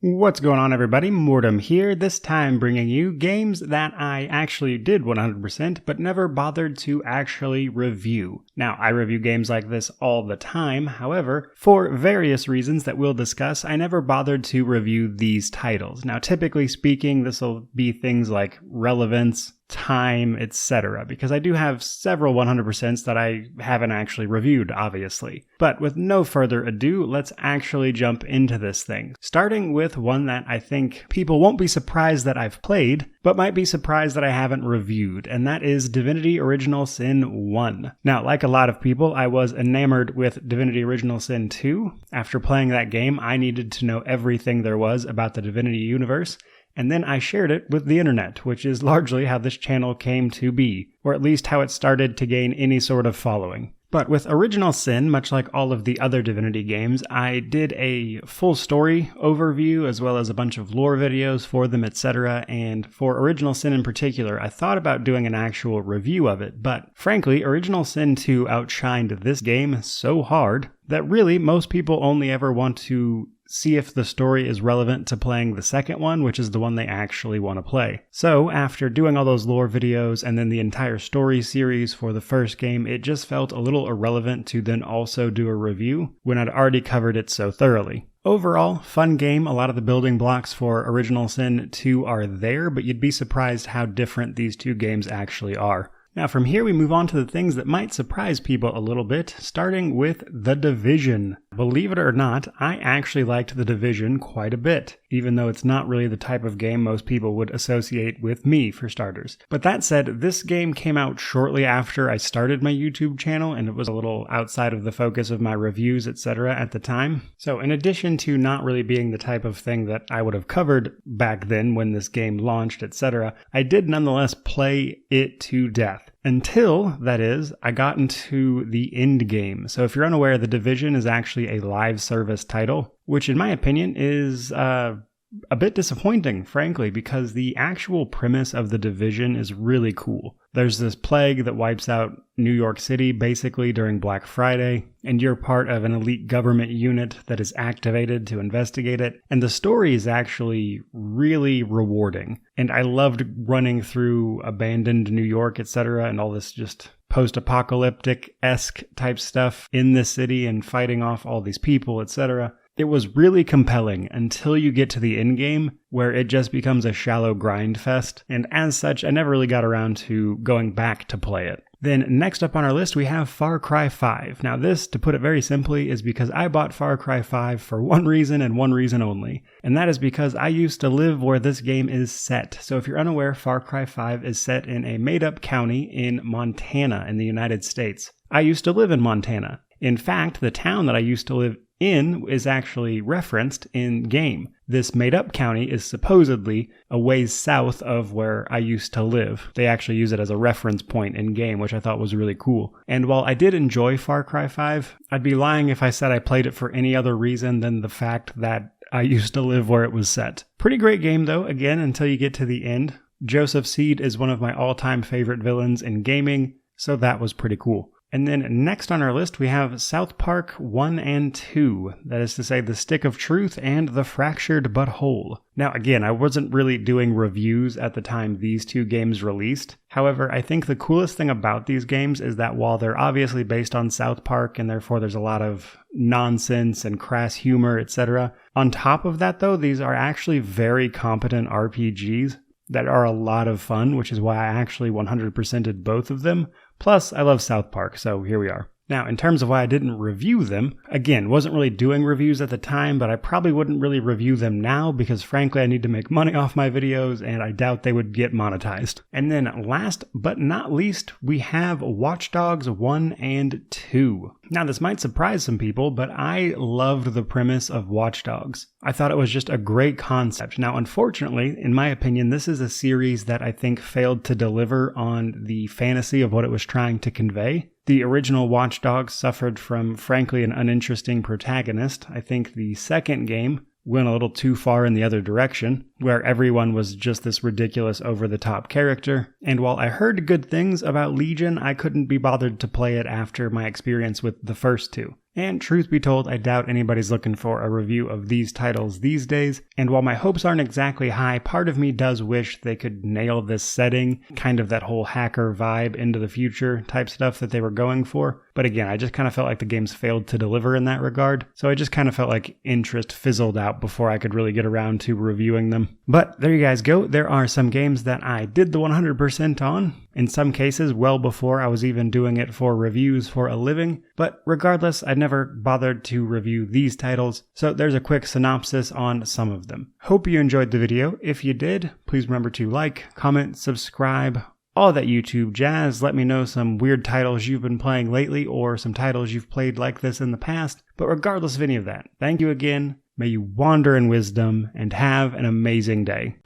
What's going on, everybody? Mortem here, this time bringing you games that I actually did 100% but never bothered to actually review. Now, I review games like this all the time, however, for various reasons that we'll discuss, I never bothered to review these titles. Now, typically speaking, this will be things like relevance, time, etc., because I do have several 100%s that I haven't actually reviewed, obviously. But with no further ado, let's actually jump into this thing. Starting with one that I think people won't be surprised that I've played, but might be surprised that I haven't reviewed, and that is Divinity Original Sin 1. Now, like a lot of people, I was enamored with Divinity Original Sin 2. After playing that game, I needed to know everything there was about the Divinity universe, and then I shared it with the internet, which is largely how this channel came to be, or at least how it started to gain any sort of following. But with Original Sin, much like all of the other Divinity games, I did a full story overview as well as a bunch of lore videos for them, etc. And for Original Sin in particular, I thought about doing an actual review of it, but frankly, Original Sin 2 outshined this game so hard that really most people only ever want to see if the story is relevant to playing the second one, which is the one they actually want to play. So after doing all those lore videos and then the entire story series for the first game, it just felt a little irrelevant to then also do a review when I'd already covered it so thoroughly. Overall, fun game. A lot of the building blocks for Original Sin 2 are there, but you'd be surprised how different these two games actually are. Now from here we move on to the things that might surprise people a little bit, starting with The Division. Believe it or not, I actually liked The Division quite a bit, even though it's not really the type of game most people would associate with me, for starters. But that said, this game came out shortly after I started my YouTube channel, and it was a little outside of the focus of my reviews, etc. at the time. So in addition to not really being the type of thing that I would have covered back then when this game launched, etc., I did nonetheless play it to death. Until, that is, I got into the end game. So if you're unaware, The Division is actually a live service title, which in my opinion is a bit disappointing, frankly, because the actual premise of The Division is really cool. There's this plague that wipes out New York City basically during Black Friday, and you're part of an elite government unit that is activated to investigate it, and the story is actually really rewarding. And I loved running through abandoned New York, etc., and all this just post-apocalyptic-esque type stuff in this city and fighting off all these people, etc. It was really compelling until you get to the end game, where it just becomes a shallow grind fest, and as such, I never really got around to going back to play it. Then next up on our list, we have Far Cry 5. Now this, to put it very simply, is because I bought Far Cry 5 for one reason and one reason only, and that is because I used to live where this game is set. So if you're unaware, Far Cry 5 is set in a made-up county in Montana in the United States. I used to live in Montana. In fact, the town that I used to live in is actually referenced in game. This made-up county is supposedly a ways south of where I used to live. They actually use it as a reference point in game, which I thought was really cool. And while I did enjoy Far Cry 5, I'd be lying if I said I played it for any other reason than the fact that I used to live where it was set. Pretty great game though, again, until you get to the end. Joseph Seed is one of my all-time favorite villains in gaming, so that was pretty cool. And then next on our list, we have South Park 1 and 2. That is to say, The Stick of Truth and The Fractured But Whole. Now, again, I wasn't really doing reviews at the time these two games released. However, I think the coolest thing about these games is that while they're obviously based on South Park, and therefore there's a lot of nonsense and crass humor, etc., on top of that, though, these are actually very competent RPGs that are a lot of fun, which is why I actually 100%ed both of them. Plus, I love South Park, so here we are. Now, in terms of why I didn't review them, again, wasn't really doing reviews at the time, but I probably wouldn't really review them now because frankly I need to make money off my videos and I doubt they would get monetized. And then last but not least, we have Watch Dogs 1 and 2. Now, this might surprise some people, but I loved the premise of Watch Dogs. I thought it was just a great concept. Now, unfortunately, in my opinion, this is a series that I think failed to deliver on the fantasy of what it was trying to convey. The original Watch Dogs suffered from, frankly, an uninteresting protagonist. I think the second game went a little too far in the other direction, where everyone was just this ridiculous over-the-top character. And while I heard good things about Legion, I couldn't be bothered to play it after my experience with the first two. And truth be told, I doubt anybody's looking for a review of these titles these days, and while my hopes aren't exactly high, part of me does wish they could nail this setting, kind of that whole hacker vibe into the future type stuff that they were going for. But again, I just kind of felt like the games failed to deliver in that regard, so I just kind of felt like interest fizzled out before I could really get around to reviewing them. But there you guys go, there are some games that I did the 100% on, in some cases well before I was even doing it for reviews for a living, but regardless, I'd never bothered to review these titles, so there's a quick synopsis on some of them. Hope you enjoyed the video. If you did, please remember to like, comment, subscribe, all that YouTube jazz. Let me know some weird titles you've been playing lately or some titles you've played like this in the past. But regardless of any of that, thank you again. May you wander in wisdom and have an amazing day.